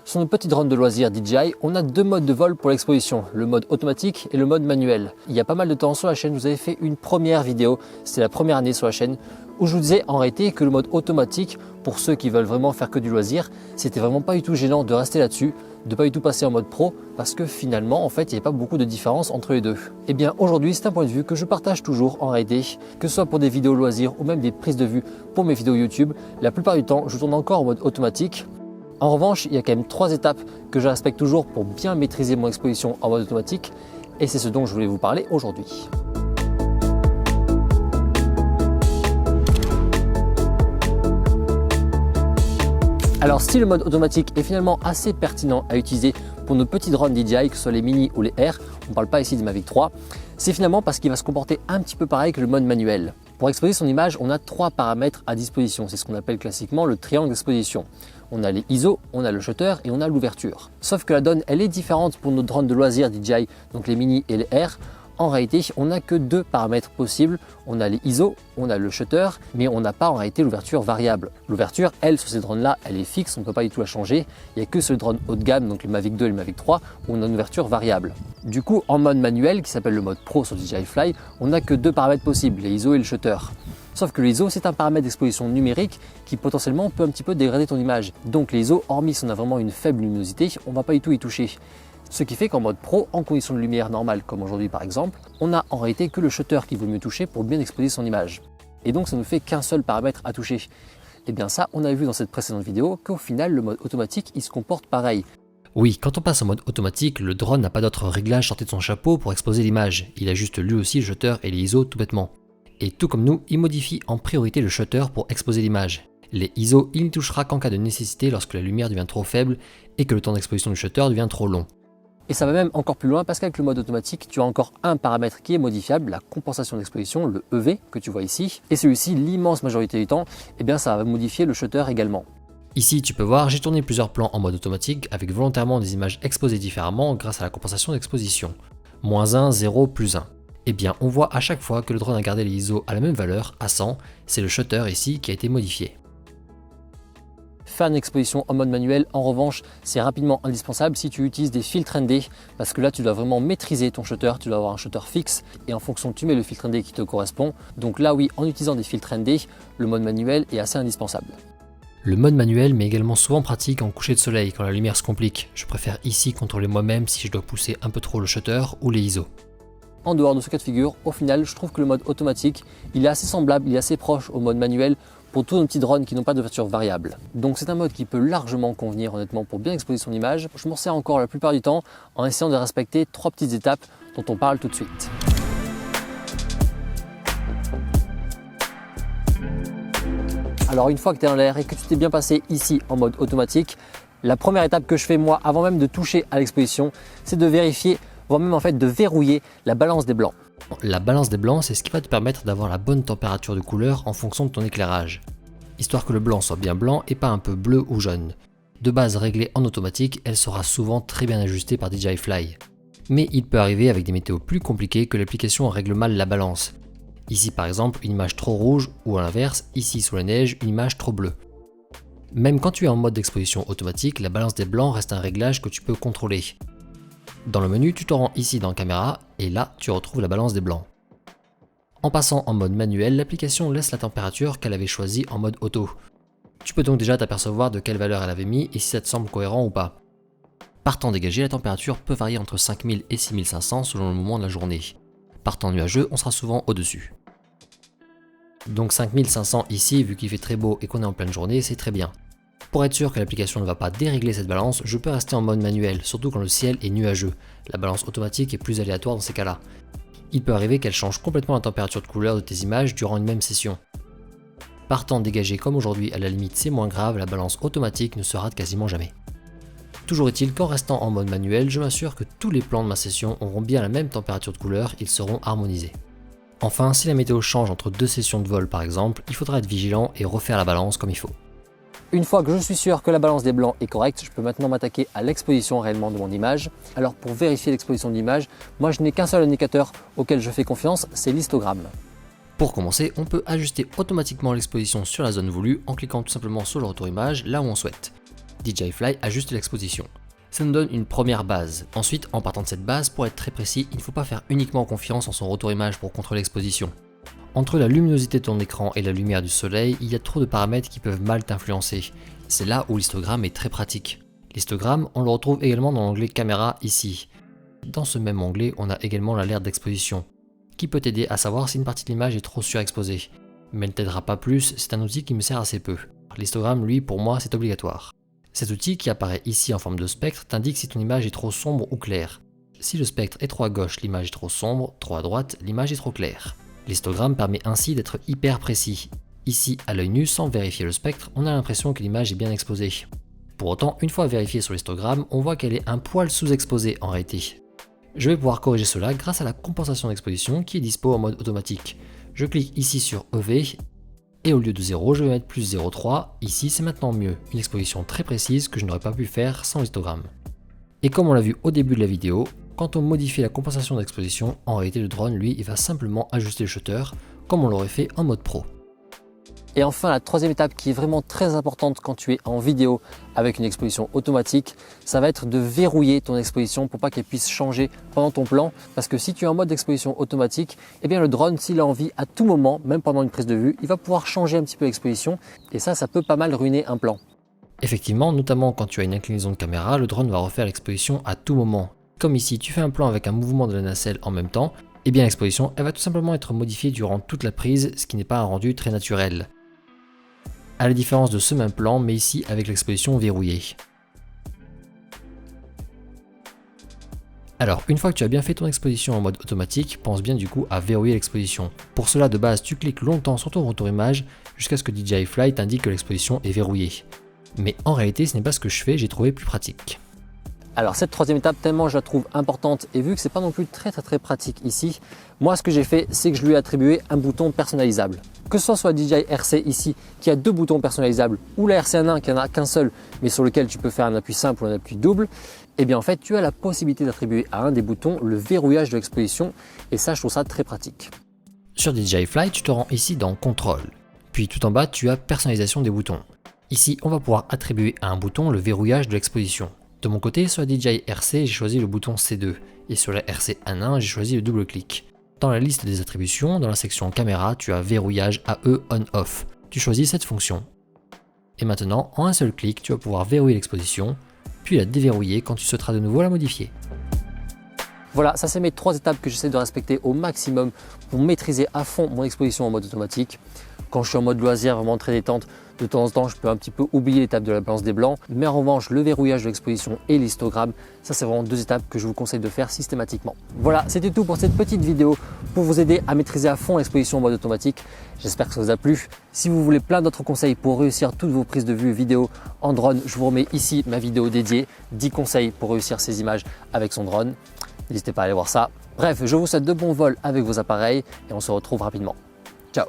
Sur nos petits drones de loisirs DJI, on a deux modes de vol pour l'exposition, le mode automatique et le mode manuel. Il y a pas mal de temps sur la chaîne, je vous avais fait une première vidéo, c'était la première année sur la chaîne, où je vous disais en réalité que le mode automatique, pour ceux qui veulent vraiment faire que du loisir, c'était vraiment pas du tout gênant de rester là-dessus, de pas du tout passer en mode pro, parce que finalement, en fait, il n'y avait pas beaucoup de différence entre les deux. Et bien aujourd'hui, c'est un point de vue que je partage toujours en réalité, que ce soit pour des vidéos loisirs ou même des prises de vue pour mes vidéos YouTube. La plupart du temps, je tourne encore en mode automatique. En revanche, il y a quand même 3 étapes que je respecte toujours pour bien maîtriser mon exposition en mode automatique, et c'est ce dont je voulais vous parler aujourd'hui. Alors si le mode automatique est finalement assez pertinent à utiliser pour nos petits drones DJI, que ce soit les mini ou les Air, on ne parle pas ici des Mavic 3, c'est finalement parce qu'il va se comporter un petit peu pareil que le mode manuel. Pour exposer son image, on a 3 paramètres à disposition, c'est ce qu'on appelle classiquement le triangle d'exposition. On a les ISO, on a le shutter et on a l'ouverture. Sauf que la donne, elle est différente pour nos drones de loisirs DJI, donc les mini et les Air. En réalité, on n'a que 2 paramètres possibles. On a les ISO, on a le shutter, mais on n'a pas en réalité l'ouverture variable. L'ouverture, elle, sur ces drones-là, elle est fixe, on ne peut pas du tout la changer. Il n'y a que sur le drone haut de gamme, donc le Mavic 2 et le Mavic 3, où on a une ouverture variable. Du coup, en mode manuel, qui s'appelle le mode Pro sur DJI Fly, on n'a que 2 paramètres possibles, les ISO et le shutter. Sauf que l'ISO, c'est un paramètre d'exposition numérique qui potentiellement peut un petit peu dégrader ton image. Donc les ISO, hormis si on a vraiment une faible luminosité, on ne va pas du tout y toucher. Ce qui fait qu'en mode pro, en conditions de lumière normale comme aujourd'hui par exemple, on n'a en réalité que le shutter qu'il vaut mieux toucher pour bien exposer son image. Et donc ça ne fait qu'un seul paramètre à toucher. Et bien ça, on a vu dans cette précédente vidéo qu'au final le mode automatique il se comporte pareil. Oui, quand on passe en mode automatique, le drone n'a pas d'autre réglage sorti de son chapeau pour exposer l'image. Il ajuste lui aussi le shutter et les ISO tout bêtement. Et tout comme nous, il modifie en priorité le shutter pour exposer l'image. Les ISO, il n'y touchera qu'en cas de nécessité lorsque la lumière devient trop faible et que le temps d'exposition du shutter devient trop long. Et ça va même encore plus loin parce qu'avec le mode automatique, tu as encore un paramètre qui est modifiable, la compensation d'exposition, le EV que tu vois ici. Et celui-ci, l'immense majorité du temps, eh bien, ça va modifier le shutter également. Ici, tu peux voir, j'ai tourné plusieurs plans en mode automatique avec volontairement des images exposées différemment grâce à la compensation d'exposition. -1, 0, +1. Eh bien, on voit à chaque fois que le drone a gardé les ISO à la même valeur, à 100, c'est le shutter ici qui a été modifié. Faire une exposition en mode manuel, en revanche, c'est rapidement indispensable si tu utilises des filtres ND, parce que là, tu dois vraiment maîtriser ton shutter, tu dois avoir un shutter fixe, et en fonction, tu mets le filtre ND qui te correspond. Donc là, oui, en utilisant des filtres ND, le mode manuel est assez indispensable. Le mode manuel m'est également souvent pratique en coucher de soleil, quand la lumière se complique. Je préfère ici contrôler moi-même si je dois pousser un peu trop le shutter ou les ISO. En dehors de ce cas de figure, au final, je trouve que le mode automatique, il est assez semblable, il est assez proche au mode manuel pour tous nos petits drones qui n'ont pas d'ouverture variable. Donc c'est un mode qui peut largement convenir honnêtement pour bien exposer son image. Je m'en sers encore la plupart du temps en essayant de respecter 3 petites étapes dont on parle tout de suite. Alors une fois que tu es dans l'air et que tu t'es bien passé ici en mode automatique, la première étape que je fais moi avant même de toucher à l'exposition, c'est de vérifier, voire même en fait de verrouiller la balance des blancs. La balance des blancs, c'est ce qui va te permettre d'avoir la bonne température de couleur en fonction de ton éclairage. Histoire que le blanc soit bien blanc et pas un peu bleu ou jaune. De base réglée en automatique, elle sera souvent très bien ajustée par DJI Fly. Mais il peut arriver avec des météos plus compliquées que l'application règle mal la balance. Ici par exemple, une image trop rouge ou à l'inverse, ici sous la neige, une image trop bleue. Même quand tu es en mode d'exposition automatique, la balance des blancs reste un réglage que tu peux contrôler. Dans le menu, tu te rends ici dans Caméra et là, tu retrouves la balance des blancs. En passant en mode manuel, l'application laisse la température qu'elle avait choisie en mode auto. Tu peux donc déjà t'apercevoir de quelle valeur elle avait mis et si ça te semble cohérent ou pas. Par temps dégagé, la température peut varier entre 5000 et 6500 selon le moment de la journée. Par temps nuageux, on sera souvent au-dessus. Donc 5500 ici, vu qu'il fait très beau et qu'on est en pleine journée, c'est très bien. Pour être sûr que l'application ne va pas dérégler cette balance, je peux rester en mode manuel, surtout quand le ciel est nuageux. La balance automatique est plus aléatoire dans ces cas-là. Il peut arriver qu'elle change complètement la température de couleur de tes images durant une même session. Par temps dégagé comme aujourd'hui, à la limite c'est moins grave, la balance automatique ne se rate quasiment jamais. Toujours est-il qu'en restant en mode manuel, je m'assure que tous les plans de ma session auront bien la même température de couleur, ils seront harmonisés. Enfin, si la météo change entre 2 sessions de vol par exemple, il faudra être vigilant et refaire la balance comme il faut. Une fois que je suis sûr que la balance des blancs est correcte, je peux maintenant m'attaquer à l'exposition réellement de mon image. Alors pour vérifier l'exposition de l'image, moi je n'ai qu'un seul indicateur auquel je fais confiance, c'est l'histogramme. Pour commencer, on peut ajuster automatiquement l'exposition sur la zone voulue en cliquant tout simplement sur le retour image là où on souhaite. DJI Fly ajuste l'exposition. Ça nous donne une première base. Ensuite, en partant de cette base, pour être très précis, il ne faut pas faire uniquement confiance en son retour image pour contrôler l'exposition. Entre la luminosité de ton écran et la lumière du soleil, il y a trop de paramètres qui peuvent mal t'influencer. C'est là où l'histogramme est très pratique. L'histogramme, on le retrouve également dans l'onglet caméra ici. Dans ce même onglet, on a également l'alerte d'exposition, qui peut t'aider à savoir si une partie de l'image est trop surexposée. Mais elle ne t'aidera pas plus, c'est un outil qui me sert assez peu. L'histogramme, lui, pour moi, c'est obligatoire. Cet outil qui apparaît ici en forme de spectre t'indique si ton image est trop sombre ou claire. Si le spectre est trop à gauche, l'image est trop sombre, trop à droite, l'image est trop claire. L'histogramme permet ainsi d'être hyper précis. Ici, à l'œil nu, sans vérifier le spectre, on a l'impression que l'image est bien exposée. Pour autant, une fois vérifiée sur l'histogramme, on voit qu'elle est un poil sous-exposée en réalité. Je vais pouvoir corriger cela grâce à la compensation d'exposition qui est dispo en mode automatique. Je clique ici sur EV et au lieu de 0, je vais mettre plus 0,3. Ici, c'est maintenant mieux, une exposition très précise que je n'aurais pas pu faire sans l'histogramme. Et comme on l'a vu au début de la vidéo, quand on modifie la compensation d'exposition, en réalité le drone, lui, il va simplement ajuster le shutter comme on l'aurait fait en mode pro. Et enfin, la troisième étape qui est vraiment très importante quand tu es en vidéo avec une exposition automatique, ça va être de verrouiller ton exposition pour pas qu'elle puisse changer pendant ton plan. Parce que si tu es en mode exposition automatique, eh bien le drone, s'il a envie à tout moment, même pendant une prise de vue, il va pouvoir changer un petit peu l'exposition. Et ça peut pas mal ruiner un plan. Effectivement, notamment quand tu as une inclinaison de caméra, le drone va refaire l'exposition à tout moment. Comme ici, tu fais un plan avec un mouvement de la nacelle en même temps, eh bien l'exposition, elle va tout simplement être modifiée durant toute la prise, ce qui n'est pas un rendu très naturel. À la différence de ce même plan, mais ici avec l'exposition verrouillée. Alors, une fois que tu as bien fait ton exposition en mode automatique, pense bien du coup à verrouiller l'exposition. Pour cela, de base, tu cliques longtemps sur ton retour image jusqu'à ce que DJI Fly t'indique que l'exposition est verrouillée. Mais en réalité, ce n'est pas ce que je fais, j'ai trouvé plus pratique. Alors cette troisième étape, tellement je la trouve importante et vu que c'est pas non plus très pratique ici, moi ce que j'ai fait, c'est que je lui ai attribué un bouton personnalisable. Que ce soit sur la DJI RC ici, qui a 2 boutons personnalisables, ou la RC1 qui n'en a qu'un seul, mais sur lequel tu peux faire un appui simple ou un appui double, et bien en fait tu as la possibilité d'attribuer à un des boutons le verrouillage de l'exposition, et ça je trouve ça très pratique. Sur DJI Fly, tu te rends ici dans Contrôle, puis tout en bas tu as Personnalisation des boutons. Ici on va pouvoir attribuer à un bouton le verrouillage de l'exposition. De mon côté, sur la DJI RC, j'ai choisi le bouton C2 et sur la RC1.1, j'ai choisi le double clic. Dans la liste des attributions, dans la section caméra, tu as verrouillage AE on-off. Tu choisis cette fonction. Et maintenant, en un seul clic, tu vas pouvoir verrouiller l'exposition, puis la déverrouiller quand tu souhaiteras de nouveau la modifier. Voilà, ça c'est mes 3 étapes que j'essaie de respecter au maximum pour maîtriser à fond mon exposition en mode automatique. Quand je suis en mode loisir, vraiment très détente, de temps en temps, je peux un petit peu oublier l'étape de la balance des blancs. Mais en revanche, le verrouillage de l'exposition et l'histogramme, ça c'est vraiment 2 étapes que je vous conseille de faire systématiquement. Voilà, c'était tout pour cette petite vidéo pour vous aider à maîtriser à fond l'exposition en mode automatique. J'espère que ça vous a plu. Si vous voulez plein d'autres conseils pour réussir toutes vos prises de vue vidéo en drone, je vous remets ici ma vidéo dédiée, 10 conseils pour réussir ces images avec son drone. N'hésitez pas à aller voir ça. Bref, je vous souhaite de bons vols avec vos appareils et on se retrouve rapidement. Ciao!